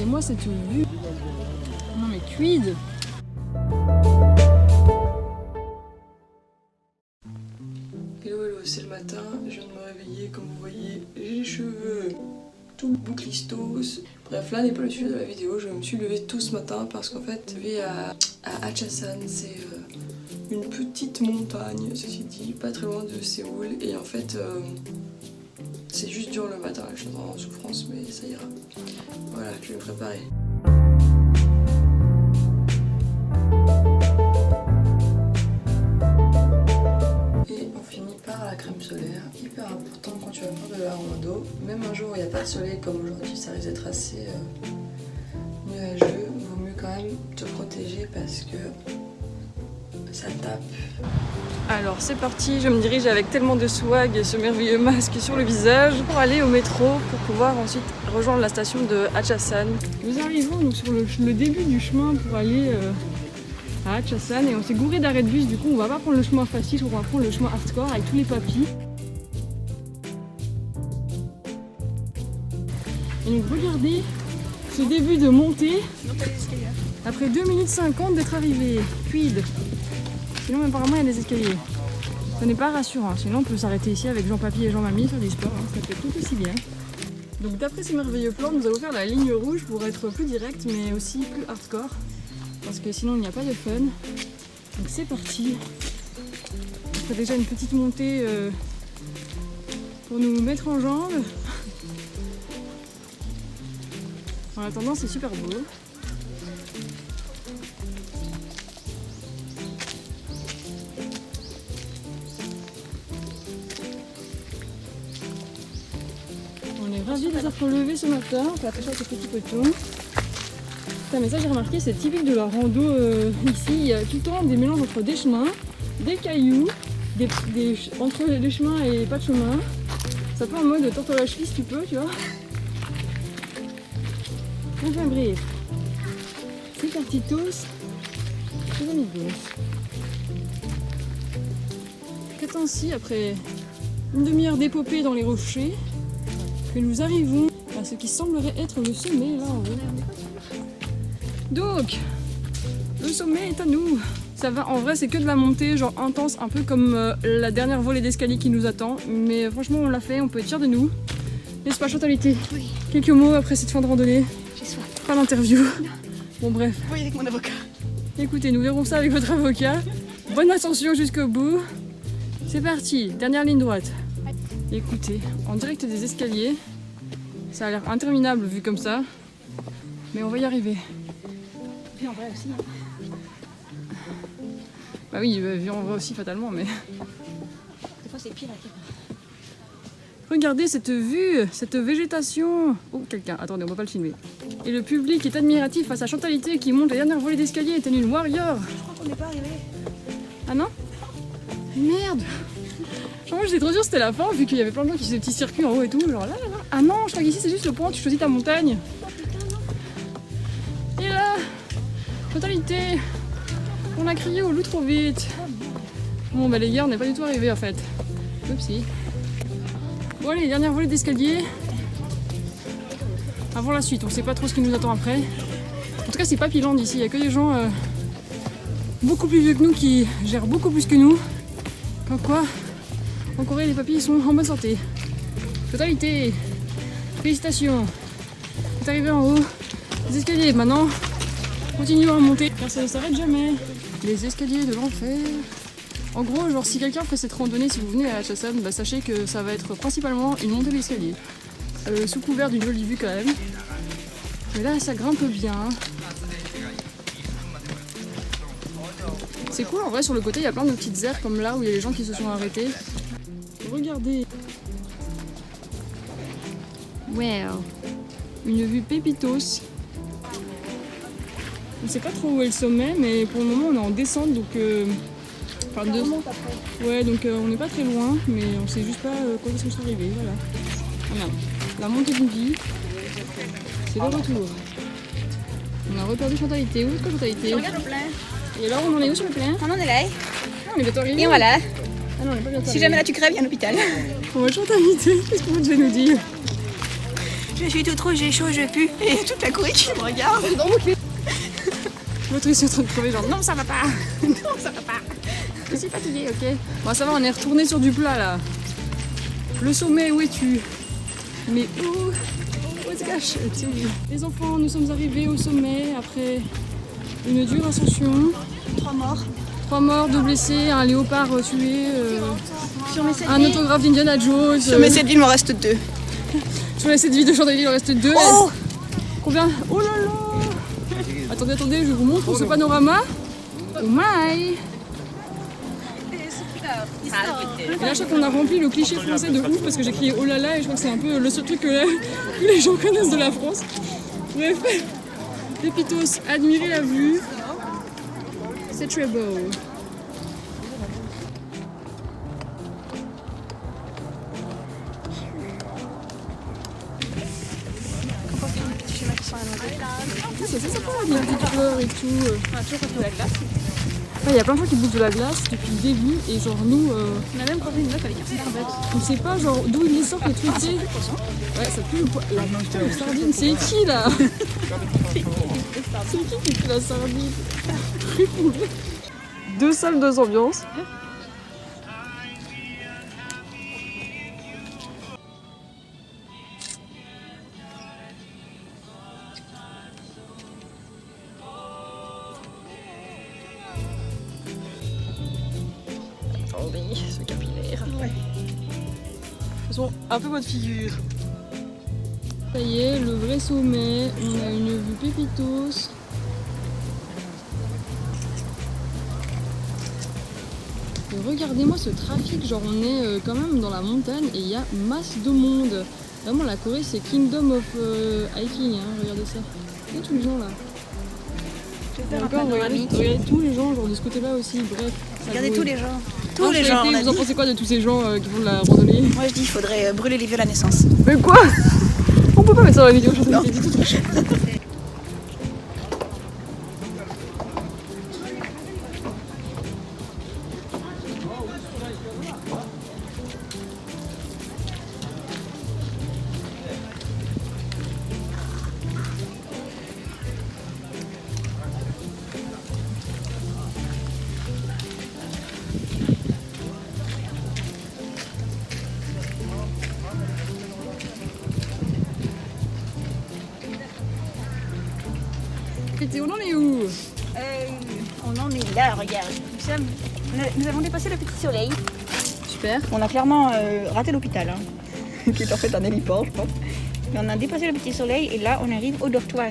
Regardez-moi cette vue. Non mais quid. Hello hello, c'est le matin, je viens de me réveiller, comme vous voyez, j'ai les cheveux tout bouclistos. Bref, là n'est pas le sujet de la vidéo, je me suis levée tôt ce matin parce qu'en fait, je vais à Hachasan, c'est une petite montagne, ceci dit, pas très loin de Séoul, et en fait, c'est juste dur le matin, je suis en souffrance, mais ça ira. Voilà, je vais me préparer. La crème solaire, hyper important quand tu vas faire de la rando. Même un jour où il n'y a pas de soleil comme aujourd'hui, ça risque d'être assez nuageux. Il vaut mieux quand même te protéger parce que ça tape. Alors c'est parti, je me dirige avec tellement de swag et ce merveilleux masque sur le visage pour aller au métro pour pouvoir ensuite rejoindre la station de Hachasan. Nous arrivons donc sur le début du chemin pour aller à Hachasan et on s'est gouré d'arrêt de bus, du coup on va pas prendre le chemin facile, on va prendre le chemin hardcore avec tous les papis. Et donc regardez ce début de montée après 2 minutes 50 d'être arrivé. Quid. Sinon apparemment il y a des escaliers. Ce n'est pas rassurant, sinon on peut s'arrêter ici avec Jean-Papy et Jean-Mamie faire du sport, hein. Ça peut être tout aussi bien. Donc d'après ces merveilleux plans, nous allons faire la ligne rouge pour être plus direct mais aussi plus hardcore. Parce que sinon il n'y a pas de fun. Donc c'est parti. On fait déjà une petite montée pour nous mettre en jambes. En attendant c'est super beau. On est ravis de les avoir relevés ce matin. On fait attention à ces petits potons. Mais ça j'ai remarqué, c'est typique de la rando ici, il y a tout le temps des mélanges entre des chemins, des cailloux, entre les chemins et pas de chemin. Ça peut en mode torte à la cheville si tu peux, tu vois. Enfin bref, c'est parti tous, les amigos. C'est ainsi, après une demi-heure d'épopée dans les rochers, que nous arrivons à ce qui semblerait être le sommet là en haut. Donc, le sommet est à nous. Ça va, en vrai c'est que de la montée, genre intense, un peu comme la dernière volée d'escalier qui nous attend. Mais franchement on l'a fait, on peut être fiers de nous. N'est-ce pas Chantalité? Oui. Quelques mots après cette fin de randonnée? J'ai soif. Pas d'interview. Bon bref. Oui, avec mon avocat. Écoutez, nous verrons ça avec votre avocat. Bonne ascension jusqu'au bout. C'est parti, dernière ligne droite. Écoutez, en direct des escaliers, ça a l'air interminable vu comme ça. Mais on va y arriver. En vrai aussi. Bah oui, vu en vrai aussi fatalement, mais... Des fois c'est pire à dire. Regardez cette vue, cette végétation. Oh, quelqu'un, attendez, on va pas le filmer. Et le public est admiratif face à Chantalité qui monte la dernière volée d'escalier, est une warrior. Je crois qu'on n'est pas arrivé. Ah non? Merde. Franchement j'étais trop sûre que c'était la fin, vu qu'il y avait plein de gens qui faisaient des petits circuits en haut et tout, genre là. Ah non, je crois qu'ici c'est juste le point, tu choisis ta montagne. Oh putain non. Et là, Chantalité, on a crié au loup trop vite. Bon bah les gars, on n'est pas du tout arrivés en fait. Oupsie. Bon allez, dernière volée d'escalier. Avant la suite, on sait pas trop ce qui nous attend après. En tout cas c'est Papyland ici, il y a que des gens beaucoup plus vieux que nous qui gèrent beaucoup plus que nous. Comme quoi, en Corée les papis sont en bonne santé. Chantalité, félicitations. Vous êtes arrivé en haut des escaliers, maintenant continuons à monter car ça ne s'arrête jamais. Les escaliers de l'enfer. En gros, genre si quelqu'un fait cette randonnée, si vous venez à Hachasan, bah, sachez que ça va être principalement une montée d'escalier. Sous couvert d'une jolie vue quand même. Mais là ça grimpe bien. C'est cool en vrai, sur le côté il y a plein de petites aires comme là où il y a les gens qui se sont arrêtés. Regardez. Wow. Une vue pépitos. On sait pas trop où est le sommet, mais pour le moment on est en descente donc. Enfin, On remonte après. Ouais, donc on n'est pas très loin, mais on sait juste pas quand est-ce qu'on sera arrivé. Voilà. Voilà. La montée d'une vie, c'est le retour. On a reperdu Chantalité. Où est-ce que Chantalité? Regarde le plein. Et alors on en est où sur le plein? On en est là. Ah, on est bientôt arrivé. Et voilà. Ah non, on n'est pas bientôt Si arrivé. jamais là tu crèves, il y a un hôpital. On va Chantalité, qu'est-ce que vous devez nous dire? Je suis toute rouge, j'ai chaud, je pue. Et toute la Corée qui me regarde. L'autre est en train de crever, genre non, ça va pas. Non, ça va pas. Je suis fatiguée, ok. Bon, ça va, on est retourné sur du plat là. Le sommet, où es-tu? Mais où se caches-tu? Les enfants, nous sommes arrivés au sommet après une dure ascension. 3 morts. 3 morts, 2 blessés, un léopard tué, Sur mes 7 un autographe d'Indiana Jones. Sur mes 7 vies, il m'en reste 2. Sur les 7 vies de Chandelier, il en reste 2. Oh Combien? Oh là là! Attendez, je vous montre ce panorama. Oh my! Et là, je crois qu'on a rempli le cliché français de ouf parce que j'ai crié oh là là et je crois que c'est un peu le seul truc que les gens connaissent de la France. Bref, Pépitos, admirez la vue. C'est très beau. C'est sympa, il y a des petites fleurs et tout. Toujours pas trouvé la glace. Il y a plein de gens qui bouffent de la glace depuis le début et genre nous, On a même croisé une meuf avec un Starbucks. on sait pas genre d'où ils les sortent les trucs, tu sais. Ouais, ça pue le poisson. La sardine, c'est qui là? C'est qui pue la sardine? 2 salles, 2 ambiances. Attendez, ce capillaire. Ouais. Faisons un peu votre figure. Ça y est, le vrai sommet. On a une vue Pépitos. Et regardez-moi ce trafic, genre on est quand même dans la montagne et il y a masse de monde. Vraiment la Corée c'est Kingdom of Hiking, hein, regardez ça. Regardez tous les gens là. Et encore, regardez tous les gens genre de ce côté-là aussi, bref. Regardez tous les gens. Tous Tous les gens. on a Vous en dit. pensez quoi de tous ces gens qui font de la randonnée? Moi je dis qu'il faudrait brûler les vieux à la naissance. Mais quoi? On peut pas mettre ça dans la vidéo, je Non. dit tout trop cher. On en est où? On en est là, regarde. Nous avons dépassé le petit soleil. Super. On a clairement raté l'hôpital, hein. Qui est en fait un héliport, je pense. Mais on a dépassé le petit soleil et là on arrive au dortoir.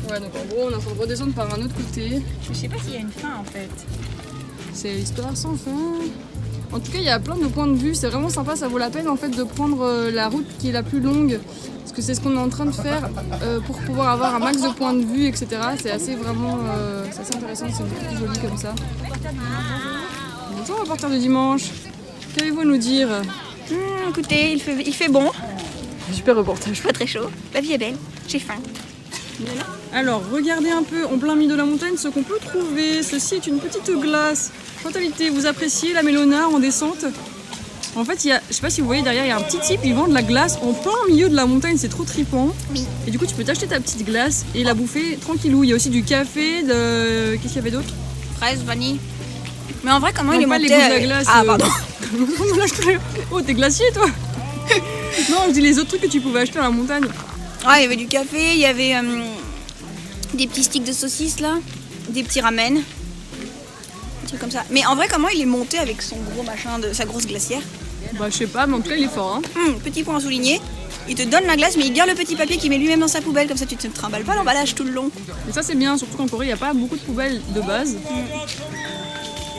Ouais, donc en gros on est en train de redescendre par un autre côté. Je sais pas s'il y a une fin en fait. C'est l'histoire sans fin. En tout cas, il y a plein de points de vue. C'est vraiment sympa. Ça vaut la peine en fait de prendre la route qui est la plus longue, parce que c'est ce qu'on est en train de faire pour pouvoir avoir un max de points de vue, etc. C'est assez vraiment, c'est assez intéressant. C'est beaucoup plus joli comme ça. Bonjour, reporter du dimanche. Qu'avez-vous à nous dire? Écoutez, il fait bon, Super reportage. pas très chaud. La vie est belle. J'ai faim. Alors, regardez un peu en plein milieu de la montagne ce qu'on peut trouver. Ceci est une petite glace. Fatalité, vous appréciez la Mélona en descente? En fait, il y a, je sais pas si vous voyez derrière, il y a un petit type, il vend de la glace en plein milieu de la montagne, c'est trop trippant. Oui. Et du coup, tu peux t'acheter ta petite glace et la bouffer tranquillou. Il y a aussi du café, de... Qu'est-ce qu'il y avait d'autre? Fraise, vanille. Mais en vrai, comment Non, il est pas monté les goûts de la glace. Ah pardon. Oh, t'es glacier toi? Non, je dis les autres trucs que tu pouvais acheter à la montagne. Ah, il y avait du café, il y avait des petits sticks de saucisses là, des petits ramen, des trucs comme ça. Mais en vrai, comment il est monté avec son gros machin, sa grosse glacière? Bah, je sais pas, mais en tout cas, il est fort. Hein. Petit point à souligner. Il te donne la glace, mais il garde le petit papier qu'il met lui-même dans sa poubelle, comme ça tu te trimbales pas l'emballage tout le long. Et ça, c'est bien, surtout qu'en Corée, il n'y a pas beaucoup de poubelles de base.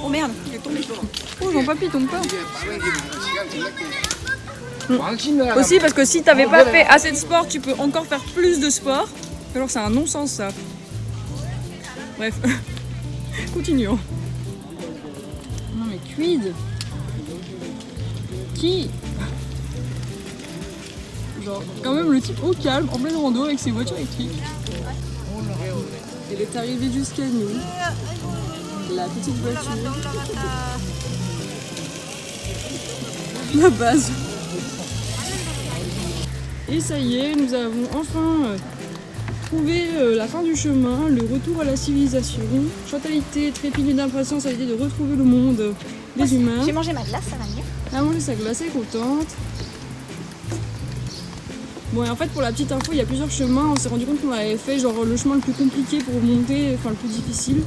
Oh merde, il est tombé. Oh, mon papy tombe pas. Aussi, parce que si t'avais pas fait assez de sport, tu peux encore faire plus de sport. Alors, c'est un non-sens ça. Bref, continuons. Non, mais quid? Qui? Genre, quand même, le type au calme, en pleine rando avec ses voitures électriques. Il est arrivé jusqu'à nous. La petite voiture. La base. Et ça y est, nous avons enfin trouvé la fin du chemin, le retour à la civilisation. Chantalité trépigne d'impatience à l'idée de retrouver le monde des humains. J'ai mangé ma glace, ça va mieux. Elle a mangé sa glace, elle est contente. Bon, et en fait, pour la petite info, il y a plusieurs chemins. On s'est rendu compte qu'on avait fait genre le chemin le plus compliqué pour monter, enfin le plus difficile,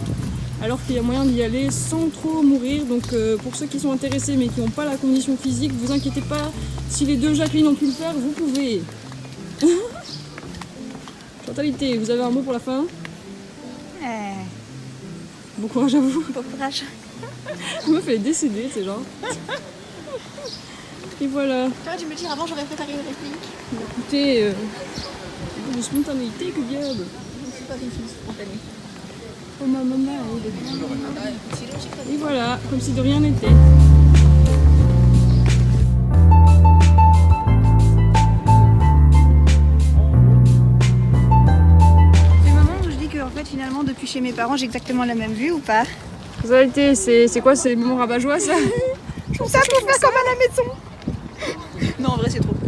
alors qu'il y a moyen d'y aller sans trop mourir. Donc pour ceux qui sont intéressés mais qui n'ont pas la condition physique, vous inquiétez pas, si les deux Jacqueline ont pu le faire, vous pouvez. Chantalité, vous avez un mot pour la fin? Bon courage à vous. Bon courage. La meuf elle est décédée, c'est genre. Et voilà. T'aurais dû me dire avant, j'aurais préparé une réplique. Écoutez, de spontanéité, que diable. Je suis pas une fille spontanée. Oh ma maman, et voilà, comme si de rien n'était. C'est le moment où je dis que en fait finalement depuis chez mes parents j'ai exactement la même vue ou pas? Ça a été, c'est quoi, c'est les moments rabat-joie ça? Ça pour faire comme à la maison. Non en vrai c'est trop cool.